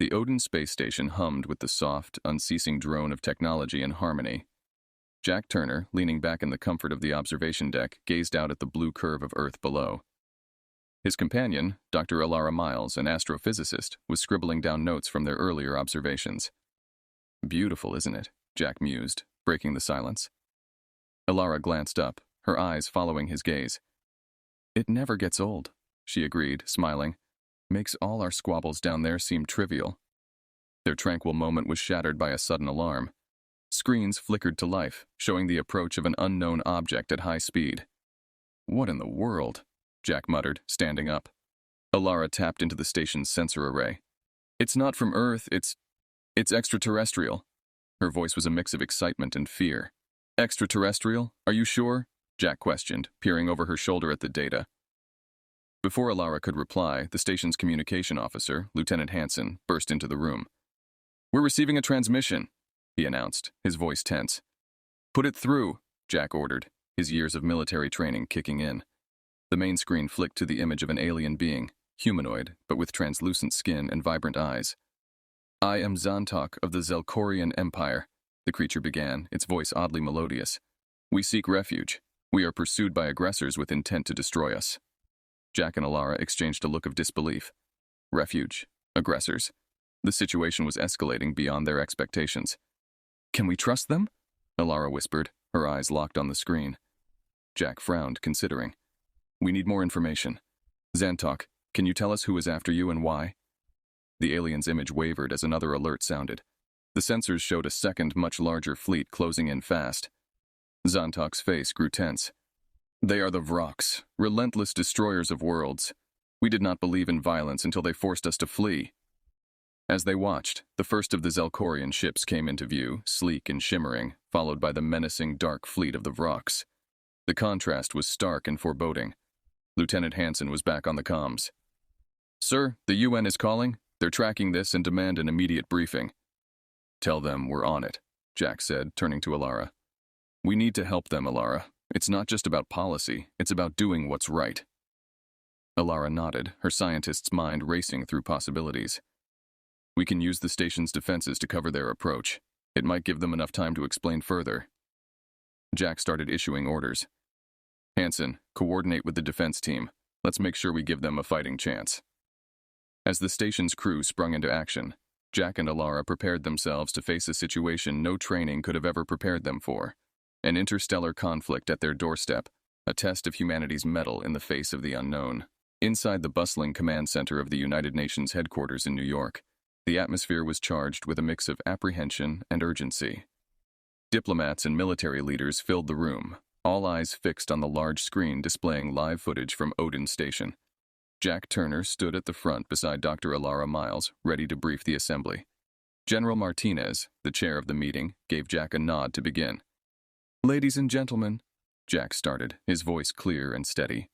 The Odin space station hummed with the soft, unceasing drone of technology and harmony. Jack Turner, leaning back in the comfort of the observation deck, gazed out at the blue curve of Earth below. His companion, Dr. Alara Miles, an astrophysicist, was scribbling down notes from their earlier observations. "Beautiful, isn't it?" Jack mused, breaking the silence. Alara glanced up, her eyes following his gaze. "It never gets old," she agreed, smiling. "Makes all our squabbles down there seem trivial." Their tranquil moment was shattered by a sudden alarm. Screens flickered to life, showing the approach of an unknown object at high speed. "What in the world?" Jack muttered, standing up. Alara tapped into the station's sensor array. "It's not from Earth, it's extraterrestrial." Her voice was a mix of excitement and fear. "Extraterrestrial? Are you sure?" Jack questioned, peering over her shoulder at the data. Before Alara could reply, the station's communication officer, Lieutenant Hansen, burst into the room. "We're receiving a transmission," he announced, his voice tense. "Put it through," Jack ordered, his years of military training kicking in. The main screen flicked to the image of an alien being, humanoid, but with translucent skin and vibrant eyes. "I am Zantok of the Zelkorian Empire," the creature began, its voice oddly melodious. "We seek refuge. We are pursued by aggressors with intent to destroy us." Jack and Alara exchanged a look of disbelief. Refuge? Aggressors? The situation was escalating beyond their expectations. "Can we trust them?" Alara whispered, her eyes locked on the screen. Jack frowned, considering. "We need more information. Zantok, can you tell us who is after you and why?" The alien's image wavered as another alert sounded. The sensors showed a second, much larger fleet closing in fast. Zantok's face grew tense. "They are the Vroks, relentless destroyers of worlds. We did not believe in violence until they forced us to flee." As they watched, the first of the Zelkorian ships came into view, sleek and shimmering, followed by the menacing dark fleet of the Vroks. The contrast was stark and foreboding. Lieutenant Hansen was back on the comms. "Sir, the UN is calling. They're tracking this and demand an immediate briefing." "Tell them we're on it," Jack said, turning to Alara. "We need to help them, Alara. It's not just about policy, it's about doing what's right." Alara nodded, her scientist's mind racing through possibilities. "We can use the station's defenses to cover their approach. It might give them enough time to explain further." Jack started issuing orders. "Hansen, coordinate with the defense team. Let's make sure we give them a fighting chance." As the station's crew sprung into action, Jack and Alara prepared themselves to face a situation no training could have ever prepared them for. An interstellar conflict at their doorstep, a test of humanity's mettle in the face of the unknown. Inside the bustling command center of the United Nations headquarters in New York, the atmosphere was charged with a mix of apprehension and urgency. Diplomats and military leaders filled the room, all eyes fixed on the large screen displaying live footage from Odin Station. Jack Turner stood at the front beside Dr. Alara Miles, ready to brief the assembly. General Martinez, the chair of the meeting, gave Jack a nod to begin. "Ladies and gentlemen," Jack started, his voice clear and steady.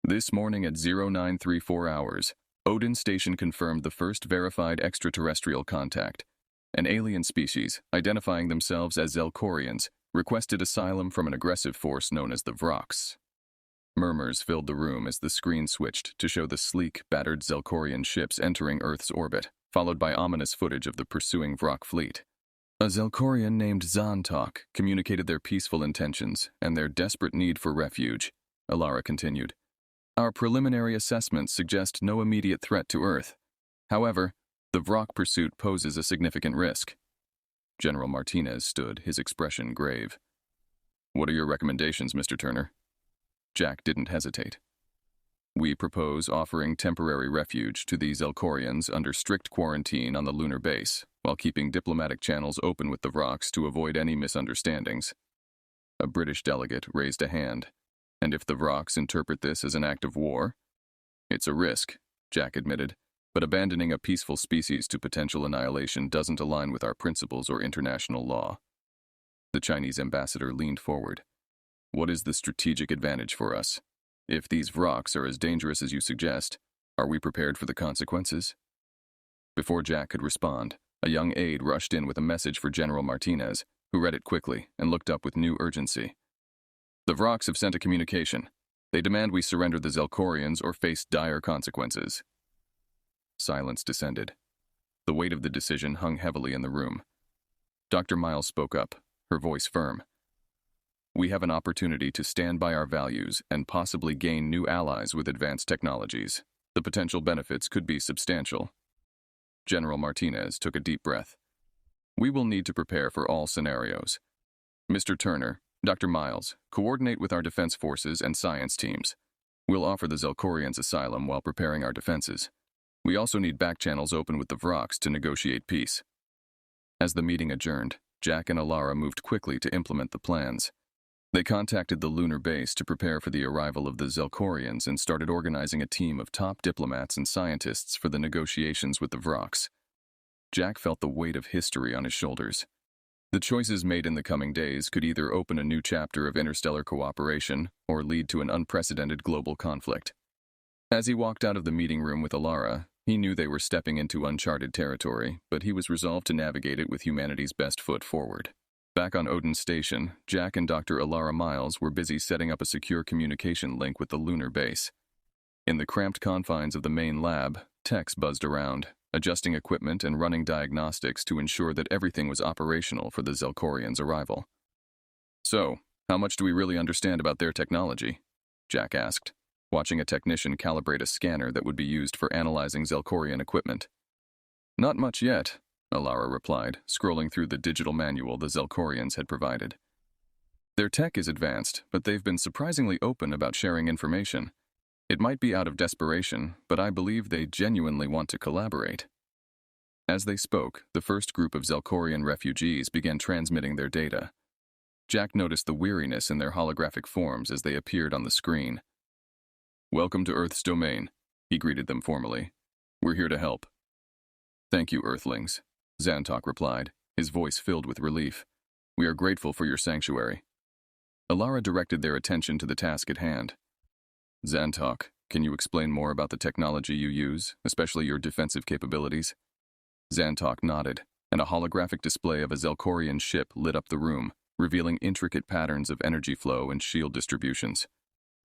"This morning at 0934 hours, Odin Station confirmed the first verified extraterrestrial contact. An alien species, identifying themselves as Zelkorians, requested asylum from an aggressive force known as the Vroks." Murmurs filled the room as the screen switched to show the sleek, battered Zelkorian ships entering Earth's orbit, followed by ominous footage of the pursuing Vrok fleet. "A Zelkorian named Zantok communicated their peaceful intentions and their desperate need for refuge," Alara continued. "Our preliminary assessments suggest no immediate threat to Earth. However, the Vrok pursuit poses a significant risk." General Martinez stood, his expression grave. "What are your recommendations, Mr. Turner?" Jack didn't hesitate. "We propose offering temporary refuge to the Zelkorians under strict quarantine on the lunar base, while keeping diplomatic channels open with the Vroks to avoid any misunderstandings." A British delegate raised a hand. "And if the Vroks interpret this as an act of war?" "It's a risk," Jack admitted, "but abandoning a peaceful species to potential annihilation doesn't align with our principles or international law." The Chinese ambassador leaned forward. "What is the strategic advantage for us? If these Vroks are as dangerous as you suggest, are we prepared for the consequences?" Before Jack could respond, a young aide rushed in with a message for General Martinez, who read it quickly and looked up with new urgency. "The Vroks have sent a communication. They demand we surrender the Zelkorians or face dire consequences." Silence descended. The weight of the decision hung heavily in the room. Dr. Miles spoke up, her voice firm. We have an opportunity to stand by our values and possibly gain new allies with advanced technologies. The potential benefits could be substantial. General Martinez took a deep breath. We will need to prepare for all scenarios. Mr. Turner, Dr. Miles, coordinate with our defense forces and science teams. We'll offer the Zelkorians asylum while preparing our defenses. We also need back channels open with the Vrox to negotiate peace. As the meeting adjourned, Jack and Alara moved quickly to implement the plans. They contacted the lunar base to prepare for the arrival of the Zelkorians and started organizing a team of top diplomats and scientists for the negotiations with the Vrox. Jack felt the weight of history on his shoulders. The choices made in the coming days could either open a new chapter of interstellar cooperation or lead to an unprecedented global conflict. As he walked out of the meeting room with Alara, he knew they were stepping into uncharted territory, but he was resolved to navigate it with humanity's best foot forward. Back on Odin Station, Jack and Dr. Alara Miles were busy setting up a secure communication link with the lunar base. In the cramped confines of the main lab, techs buzzed around, adjusting equipment and running diagnostics to ensure that everything was operational for the Zelkorians' arrival. So, how much do we really understand about their technology? Jack asked, watching a technician calibrate a scanner that would be used for analyzing Zelkorian equipment. Not much yet, Alara replied, scrolling through the digital manual the Zelkorians had provided. Their tech is advanced, but they've been surprisingly open about sharing information. It might be out of desperation, but I believe they genuinely want to collaborate. As they spoke, the first group of Zelkorian refugees began transmitting their data. Jack noticed the weariness in their holographic forms as they appeared on the screen. Welcome to Earth's domain, he greeted them formally. We're here to help. Thank you, Earthlings, Zantok replied, his voice filled with relief. We are grateful for your sanctuary. Alara directed their attention to the task at hand. Zantok, can you explain more about the technology you use, especially your defensive capabilities? Zantok nodded, and a holographic display of a Zelkorian ship lit up the room, revealing intricate patterns of energy flow and shield distributions.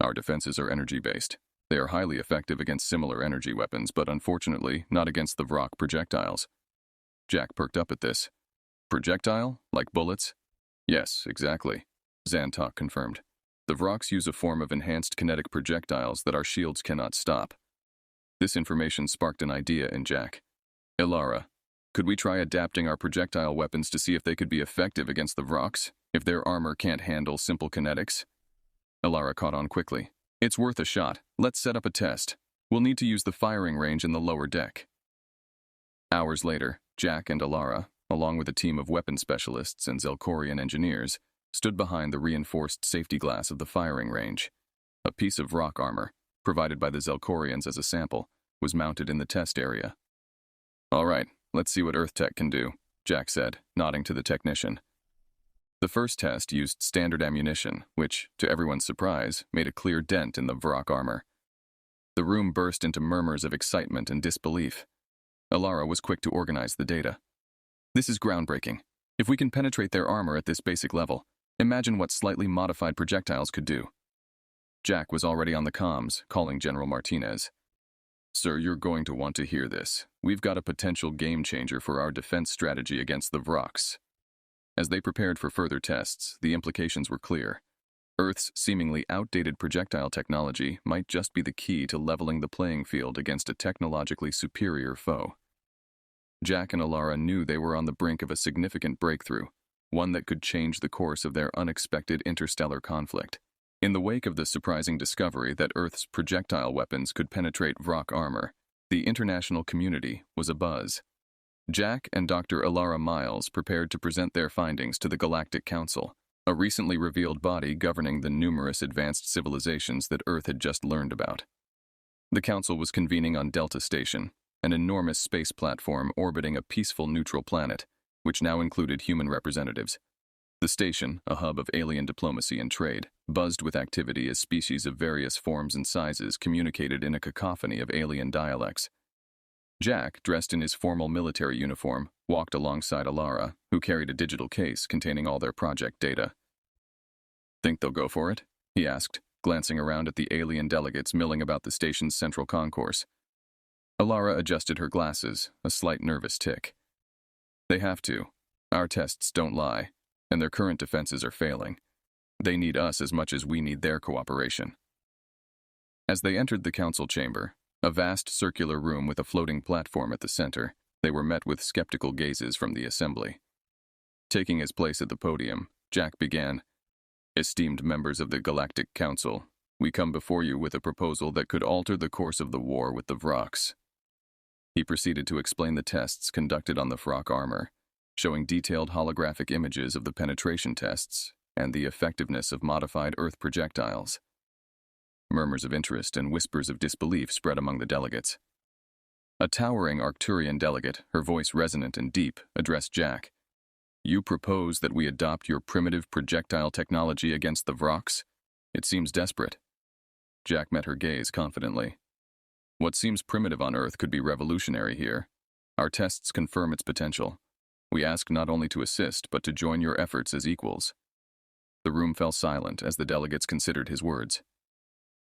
Our defenses are energy-based. They are highly effective against similar energy weapons, but unfortunately not against the Vrock projectiles. Jack perked up at this. Projectile? Like bullets? Yes, exactly, Zantok confirmed. The Vrocks use a form of enhanced kinetic projectiles that our shields cannot stop. This information sparked an idea in Jack. Alara, could we try adapting our projectile weapons to see if they could be effective against the Vrocks, if their armor can't handle simple kinetics? Alara caught on quickly. It's worth a shot. Let's set up a test. We'll need to use the firing range in the lower deck. Hours later, Jack and Alara, along with a team of weapon specialists and Zelkorian engineers, stood behind the reinforced safety glass of the firing range. A piece of rock armor, provided by the Zelkorians as a sample, was mounted in the test area. All right, let's see what Earth Tech can do, Jack said, nodding to the technician. The first test used standard ammunition, which, to everyone's surprise, made a clear dent in the Vrock armor. The room burst into murmurs of excitement and disbelief. Alara was quick to organize the data. This is groundbreaking. If we can penetrate their armor at this basic level, imagine what slightly modified projectiles could do. Jack was already on the comms, calling General Martinez. Sir, you're going to want to hear this. We've got a potential game-changer for our defense strategy against the Vrocks. As they prepared for further tests, the implications were clear. Earth's seemingly outdated projectile technology might just be the key to leveling the playing field against a technologically superior foe. Jack and Alara knew they were on the brink of a significant breakthrough, one that could change the course of their unexpected interstellar conflict. In the wake of the surprising discovery that Earth's projectile weapons could penetrate Vrock armor, the international community was abuzz. Jack and Dr. Alara Miles prepared to present their findings to the Galactic Council, a recently revealed body governing the numerous advanced civilizations that Earth had just learned about. The council was convening on Delta Station, an enormous space platform orbiting a peaceful neutral planet, which now included human representatives. The station, a hub of alien diplomacy and trade, buzzed with activity as species of various forms and sizes communicated in a cacophony of alien dialects. Jack, dressed in his formal military uniform, walked alongside Alara, who carried a digital case containing all their project data. Think they'll go for it? He asked, glancing around at the alien delegates milling about the station's central concourse. Alara adjusted her glasses, a slight nervous tick. They have to. Our tests don't lie, and their current defenses are failing. They need us as much as we need their cooperation. As they entered the council chamber, a vast circular room with a floating platform at the center, they were met with skeptical gazes from the assembly. Taking his place at the podium, Jack began, "Esteemed members of the Galactic Council, we come before you with a proposal that could alter the course of the war with the Vrox." He proceeded to explain the tests conducted on the Vrock armor, showing detailed holographic images of the penetration tests and the effectiveness of modified Earth projectiles. Murmurs of interest and whispers of disbelief spread among the delegates. A towering Arcturian delegate, her voice resonant and deep, addressed Jack. "You propose that we adopt your primitive projectile technology against the Vrox? It seems desperate." Jack met her gaze confidently. "What seems primitive on Earth could be revolutionary here. Our tests confirm its potential. We ask not only to assist, but to join your efforts as equals." The room fell silent as the delegates considered his words.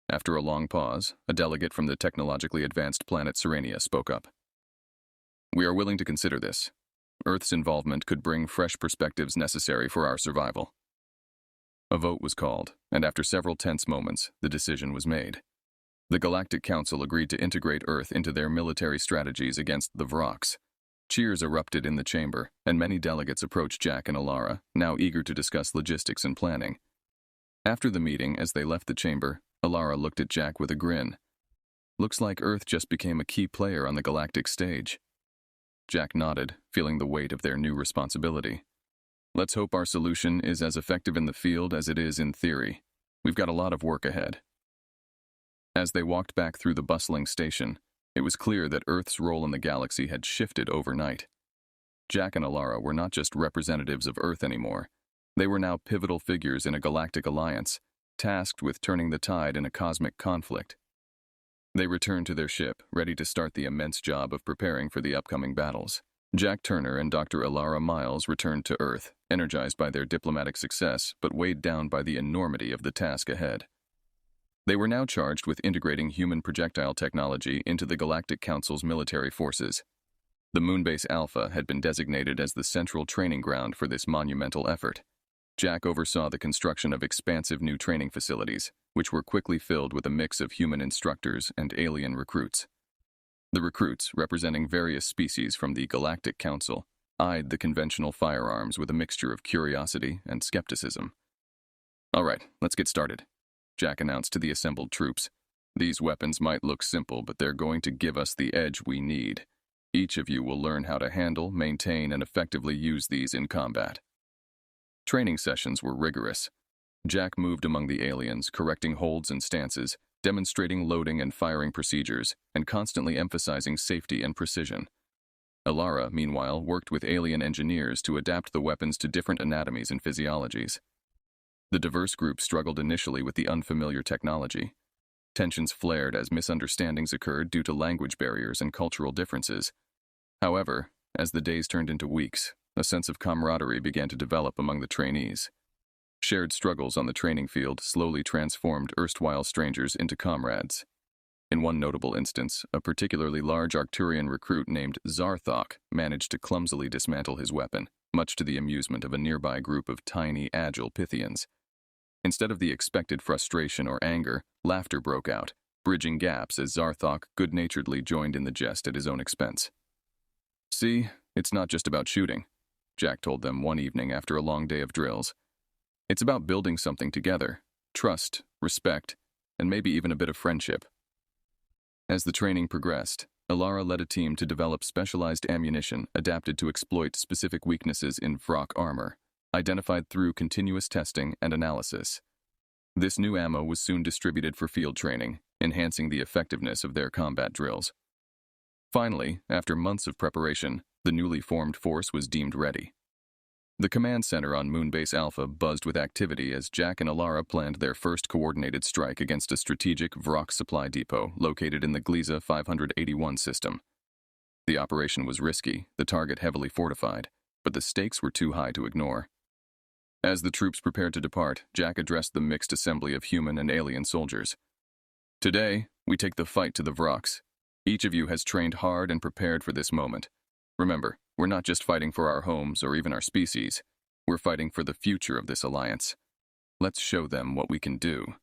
After a long pause, a delegate from the technologically advanced planet Serenia spoke up. "We are willing to consider this. Earth's involvement could bring fresh perspectives necessary for our survival." A vote was called, and after several tense moments, the decision was made. The Galactic Council agreed to integrate Earth into their military strategies against the Vrox. Cheers erupted in the chamber, and many delegates approached Jack and Alara, now eager to discuss logistics and planning. After the meeting, as they left the chamber, Alara looked at Jack with a grin. "Looks like Earth just became a key player on the galactic stage." Jack nodded, feeling the weight of their new responsibility. "Let's hope our solution is as effective in the field as it is in theory. We've got a lot of work ahead." As they walked back through the bustling station, it was clear that Earth's role in the galaxy had shifted overnight. Jack and Alara were not just representatives of Earth anymore. They were now pivotal figures in a galactic alliance, tasked with turning the tide in a cosmic conflict. They returned to their ship, ready to start the immense job of preparing for the upcoming battles. Jack Turner and Dr. Alara Miles returned to Earth, energized by their diplomatic success, but weighed down by the enormity of the task ahead. They were now charged with integrating human projectile technology into the Galactic Council's military forces. The Moonbase Alpha had been designated as the central training ground for this monumental effort. Jack oversaw the construction of expansive new training facilities, which were quickly filled with a mix of human instructors and alien recruits. The recruits, representing various species from the Galactic Council, eyed the conventional firearms with a mixture of curiosity and skepticism. "All right, let's get started," Jack announced to the assembled troops. "These weapons might look simple, but they're going to give us the edge we need. Each of you will learn how to handle, maintain, and effectively use these in combat." Training sessions were rigorous. Jack moved among the aliens, correcting holds and stances, demonstrating loading and firing procedures, and constantly emphasizing safety and precision. Alara, meanwhile, worked with alien engineers to adapt the weapons to different anatomies and physiologies. The diverse group struggled initially with the unfamiliar technology. Tensions flared as misunderstandings occurred due to language barriers and cultural differences. However, as the days turned into weeks, a sense of camaraderie began to develop among the trainees. Shared struggles on the training field slowly transformed erstwhile strangers into comrades. In one notable instance, a particularly large Arcturian recruit named Zarthok managed to clumsily dismantle his weapon, much to the amusement of a nearby group of tiny, agile Pythians. Instead of the expected frustration or anger, laughter broke out, bridging gaps as Zarthok good-naturedly joined in the jest at his own expense. "See, it's not just about shooting," Jack told them one evening after a long day of drills. "It's about building something together, trust, respect, and maybe even a bit of friendship." As the training progressed, Alara led a team to develop specialized ammunition adapted to exploit specific weaknesses in Vrock armor, identified through continuous testing and analysis. This new ammo was soon distributed for field training, enhancing the effectiveness of their combat drills. Finally, after months of preparation, the newly formed force was deemed ready. The command center on Moonbase Alpha buzzed with activity as Jack and Alara planned their first coordinated strike against a strategic Vrock supply depot located in the Gilea 581 system. The operation was risky, the target heavily fortified, but the stakes were too high to ignore. As the troops prepared to depart, Jack addressed the mixed assembly of human and alien soldiers. "Today, we take the fight to the Vrox. Each of you has trained hard and prepared for this moment. Remember, we're not just fighting for our homes or even our species. We're fighting for the future of this alliance. Let's show them what we can do.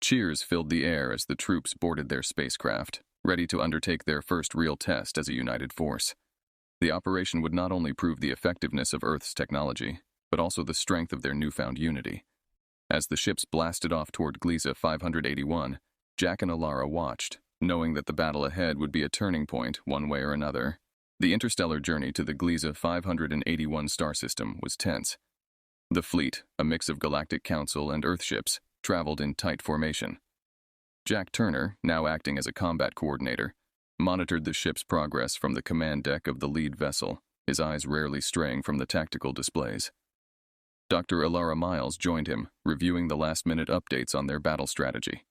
Cheers filled the air as the troops boarded their spacecraft, ready to undertake their first real test as a united force. The operation would not only prove the effectiveness of Earth's technology, but also the strength of their newfound unity. As the ships blasted off toward Gilea 581, Jack and Alara watched, knowing that the battle ahead would be a turning point one way or another. The interstellar journey to the Gilea 581 star system was tense. The fleet, a mix of Galactic Council and Earth ships, traveled in tight formation. Jack Turner, now acting as a combat coordinator, monitored the ship's progress from the command deck of the lead vessel, his eyes rarely straying from the tactical displays. Dr. Alara Miles joined him, reviewing the last-minute updates on their battle strategy.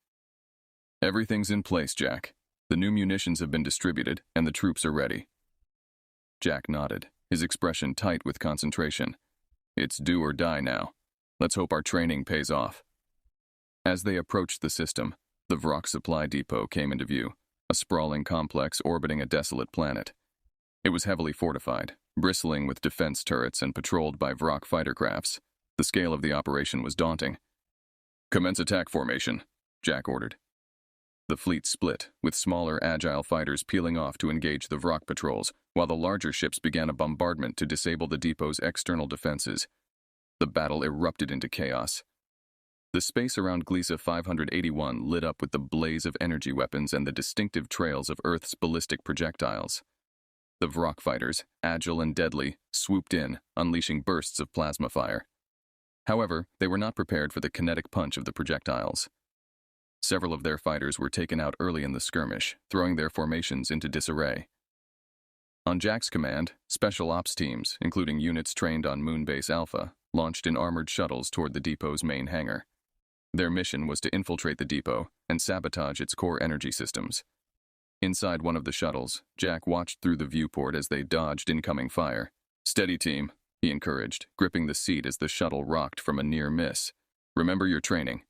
Everything's in place, Jack. The new munitions have been distributed, and the troops are ready. Jack nodded, his expression tight with concentration. It's do or die now. Let's hope our training pays off. As they approached the system, the Vrock supply depot came into view, a sprawling complex orbiting a desolate planet. It was heavily fortified, bristling with defense turrets and patrolled by Vrock fighter crafts. The scale of the operation was daunting. Commence attack formation, Jack ordered. The fleet split, with smaller, agile fighters peeling off to engage the Vrock patrols, while the larger ships began a bombardment to disable the depot's external defenses. The battle erupted into chaos. The space around Gilea 581 lit up with the blaze of energy weapons and the distinctive trails of Earth's ballistic projectiles. The Vrock fighters, agile and deadly, swooped in, unleashing bursts of plasma fire. However, they were not prepared for the kinetic punch of the projectiles. Several of their fighters were taken out early in the skirmish, throwing their formations into disarray. On Jack's command, special ops teams, including units trained on Moonbase Alpha, launched in armored shuttles toward the depot's main hangar. Their mission was to infiltrate the depot and sabotage its core energy systems. Inside one of the shuttles, Jack watched through the viewport as they dodged incoming fire. "Steady, team," he encouraged, gripping the seat as the shuttle rocked from a near miss. "Remember your training."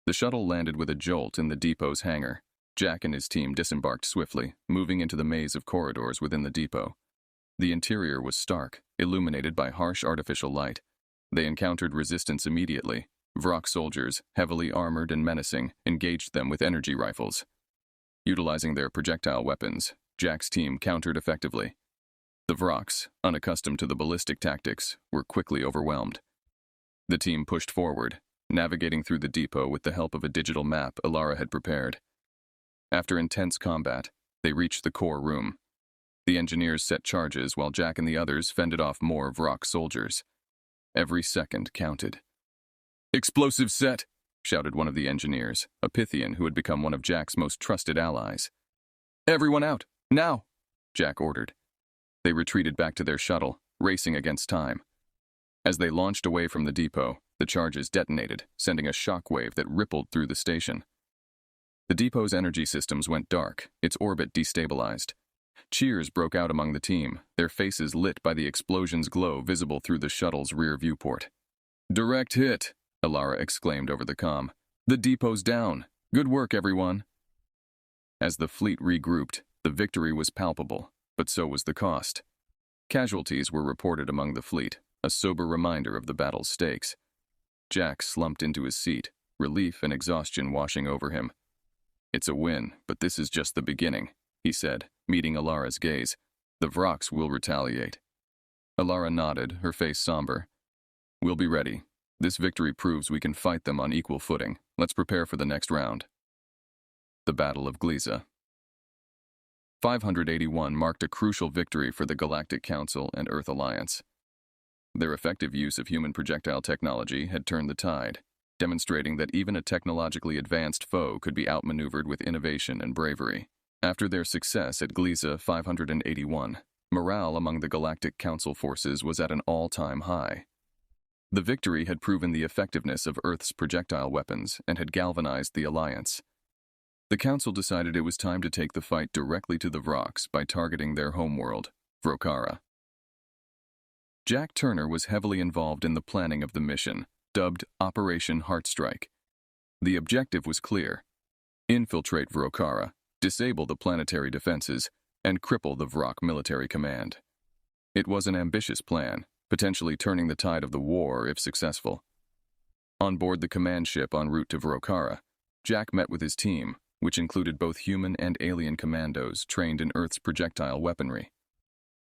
The shuttle landed with a jolt in the depot's hangar. Jack and his team disembarked swiftly, moving into the maze of corridors within the depot. The interior was stark, illuminated by harsh artificial light. They encountered resistance immediately. Vrock soldiers, heavily armored and menacing, engaged them with energy rifles. Utilizing their projectile weapons, Jack's team countered effectively. The Vrocks, unaccustomed to the ballistic tactics, were quickly overwhelmed. The team pushed forward, navigating through the depot with the help of a digital map Alara had prepared. After intense combat, they reached the core room. The engineers set charges while Jack and the others fended off more Vrock soldiers. Every second counted. "Explosive set!" shouted one of the engineers, a Pythian who had become one of Jack's most trusted allies. "Everyone out, now!" Jack ordered. They retreated back to their shuttle, racing against time. As they launched away from the depot, the charges detonated, sending a shockwave that rippled through the station. The depot's energy systems went dark, its orbit destabilized. Cheers broke out among the team, their faces lit by the explosion's glow visible through the shuttle's rear viewport. "Direct hit!" Alara exclaimed over the comm. "The depot's down. Good work, everyone." As the fleet regrouped, the victory was palpable, but so was the cost. Casualties were reported among the fleet, a sober reminder of the battle's stakes. Jack slumped into his seat, relief and exhaustion washing over him. "It's a win, but this is just the beginning," he said, meeting Alara's gaze. "The Vrocks will retaliate." Alara nodded, her face somber. "We'll be ready. This victory proves we can fight them on equal footing. Let's prepare for the next round." The Battle of Gilea. 581 marked a crucial victory for the Galactic Council and Earth Alliance. Their effective use of human projectile technology had turned the tide, demonstrating that even a technologically advanced foe could be outmaneuvered with innovation and bravery. After their success at Gilea 581, morale among the Galactic Council forces was at an all-time high. The victory had proven the effectiveness of Earth's projectile weapons and had galvanized the Alliance. The Council decided it was time to take the fight directly to the Vrocks by targeting their homeworld, Vrokkara. Jack Turner was heavily involved in the planning of the mission, dubbed Operation Heartstrike. The objective was clear: infiltrate Vrokkara, disable the planetary defenses, and cripple the Vrock military command. It was an ambitious plan, potentially turning the tide of the war if successful. On board the command ship en route to Vrockara, Jack met with his team, which included both human and alien commandos trained in Earth's projectile weaponry.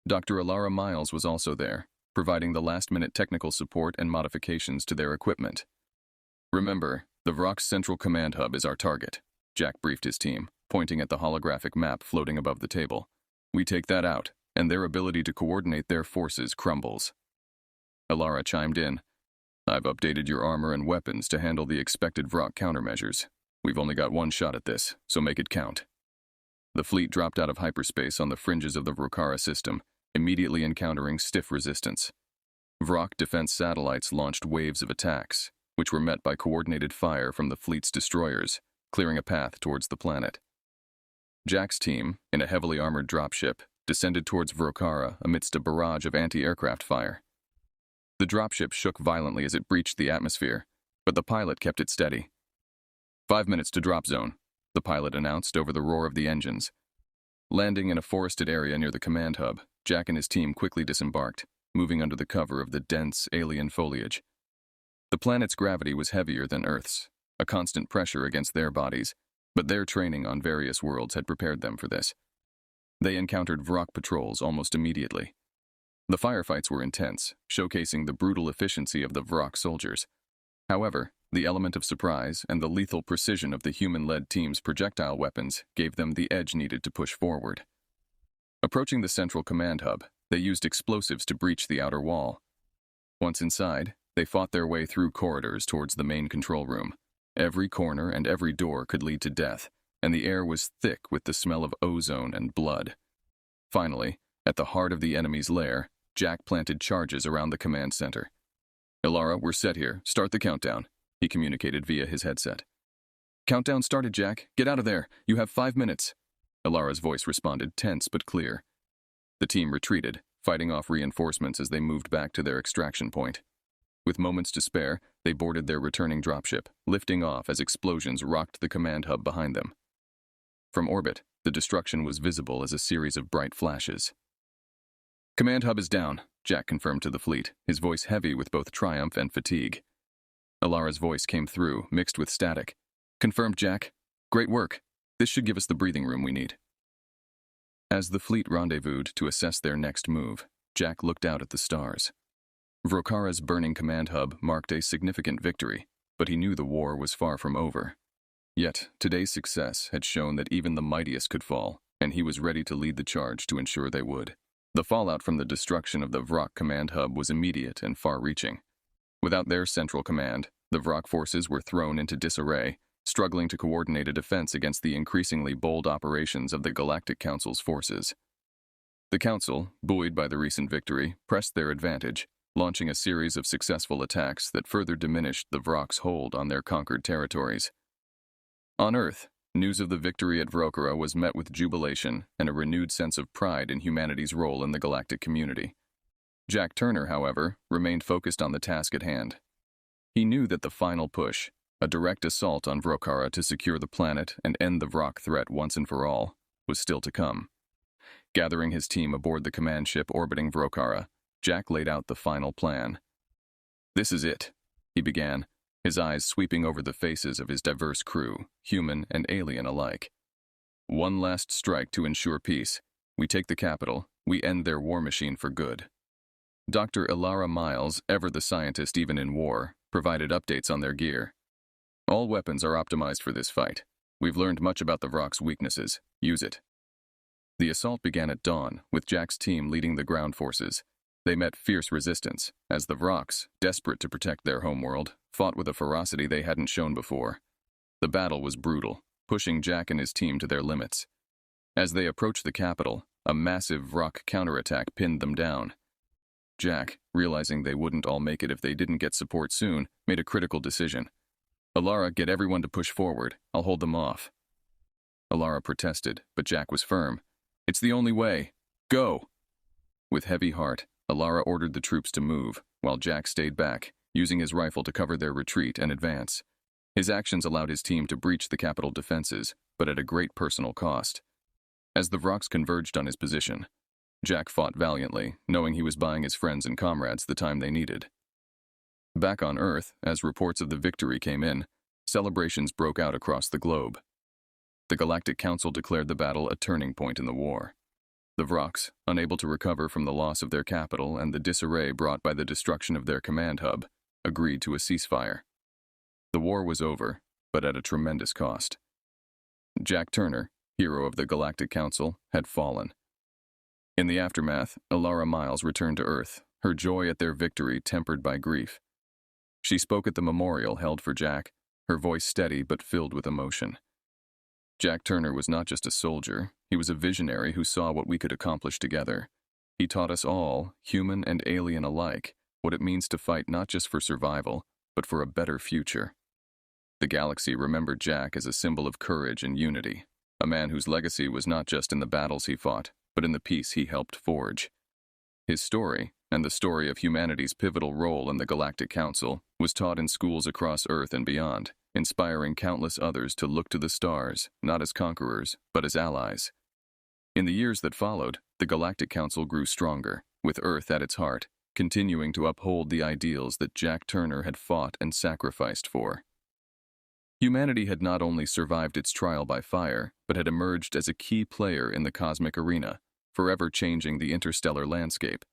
Dr. Alara Miles was also there, providing the last-minute technical support and modifications to their equipment. "Remember, the Vrock's central command hub is our target," Jack briefed his team, pointing at the holographic map floating above the table. "We take that out, and their ability to coordinate their forces crumbles." Alara chimed in. "I've updated your armor and weapons to handle the expected Vrock countermeasures. We've only got one shot at this, so make it count." The fleet dropped out of hyperspace on the fringes of the Vrockara system, immediately encountering stiff resistance. Vrock defense satellites launched waves of attacks, which were met by coordinated fire from the fleet's destroyers, clearing a path towards the planet. Jack's team, in a heavily armored dropship, descended towards Vrockara amidst a barrage of anti-aircraft fire. The dropship shook violently as it breached the atmosphere, but the pilot kept it steady. 5 minutes to drop zone," the pilot announced over the roar of the engines. Landing in a forested area near the command hub, Jack and his team quickly disembarked, moving under the cover of the dense alien foliage. The planet's gravity was heavier than Earth's, a constant pressure against their bodies, but their training on various worlds had prepared them for this. They encountered Vrock patrols almost immediately. The firefights were intense, showcasing the brutal efficiency of the Vrock soldiers. However, the element of surprise and the lethal precision of the human-led team's projectile weapons gave them the edge needed to push forward. Approaching the central command hub, they used explosives to breach the outer wall. Once inside, they fought their way through corridors towards the main control room. Every corner and every door could lead to death, and the air was thick with the smell of ozone and blood. Finally, at the heart of the enemy's lair, Jack planted charges around the command center. "Alara, we're set here. Start the countdown," he communicated via his headset. "Countdown started, Jack. Get out of there. You have 5 minutes." Alara's voice responded, tense but clear. The team retreated, fighting off reinforcements as they moved back to their extraction point. With moments to spare, they boarded their returning dropship, lifting off as explosions rocked the command hub behind them. From orbit, the destruction was visible as a series of bright flashes. "Command hub is down," Jack confirmed to the fleet, his voice heavy with both triumph and fatigue. Alara's voice came through, mixed with static. "Confirmed, Jack. Great work. This should give us the breathing room we need." As the fleet rendezvoused to assess their next move, Jack looked out at the stars. Vrockara's burning command hub marked a significant victory, but he knew the war was far from over. Yet, today's success had shown that even the mightiest could fall, and he was ready to lead the charge to ensure they would. The fallout from the destruction of the Vrock command hub was immediate and far-reaching. Without their central command, the Vrock forces were thrown into disarray, struggling to coordinate a defense against the increasingly bold operations of the Galactic Council's forces. The Council, buoyed by the recent victory, pressed their advantage, launching a series of successful attacks that further diminished the Vrock's hold on their conquered territories. On Earth, news of the victory at Vrockara was met with jubilation and a renewed sense of pride in humanity's role in the galactic community. Jack Turner, however, remained focused on the task at hand. He knew that the final push, a direct assault on Vrockara to secure the planet and end the Vrock threat once and for all, was still to come. Gathering his team aboard the command ship orbiting Vrockara, Jack laid out the final plan. "This is it," he began, his eyes sweeping over the faces of his diverse crew, human and alien alike. "One last strike to ensure peace. We take the capital, we end their war machine for good." Dr. Alara Miles, ever the scientist even in war, provided updates on their gear. "All weapons are optimized for this fight. We've learned much about the Vrock's weaknesses. Use it." The assault began at dawn, with Jack's team leading the ground forces. They met fierce resistance, as the Vrocks, desperate to protect their homeworld, fought with a ferocity they hadn't shown before. The battle was brutal, pushing Jack and his team to their limits. As they approached the capital, a massive Vrock counterattack pinned them down. Jack, realizing they wouldn't all make it if they didn't get support soon, made a critical decision. "Alara, get everyone to push forward. I'll hold them off." Alara protested, but Jack was firm. "It's the only way. Go!" With heavy heart, Alara ordered the troops to move, while Jack stayed back, using his rifle to cover their retreat and advance. His actions allowed his team to breach the capital defenses, but at a great personal cost. As the Vrox converged on his position, Jack fought valiantly, knowing he was buying his friends and comrades the time they needed. Back on Earth, as reports of the victory came in, celebrations broke out across the globe. The Galactic Council declared the battle a turning point in the war. The Vrox, unable to recover from the loss of their capital and the disarray brought by the destruction of their command hub, agreed to a ceasefire. The war was over, but at a tremendous cost. Jack Turner, hero of the Galactic Council, had fallen. In the aftermath, Alara Miles returned to Earth, her joy at their victory tempered by grief. She spoke at the memorial held for Jack, her voice steady but filled with emotion. Jack Turner was not just a soldier, he was a visionary who saw what we could accomplish together. He taught us all, human and alien alike, what it means to fight not just for survival, but for a better future. The galaxy remembered Jack as a symbol of courage and unity, a man whose legacy was not just in the battles he fought, but in the peace he helped forge. His story, and the story of humanity's pivotal role in the Galactic Council, was taught in schools across Earth and beyond, inspiring countless others to look to the stars, not as conquerors, but as allies. In the years that followed, the Galactic Council grew stronger, with Earth at its heart, continuing to uphold the ideals that Jack Turner had fought and sacrificed for. Humanity had not only survived its trial by fire, but had emerged as a key player in the cosmic arena, forever changing the interstellar landscape.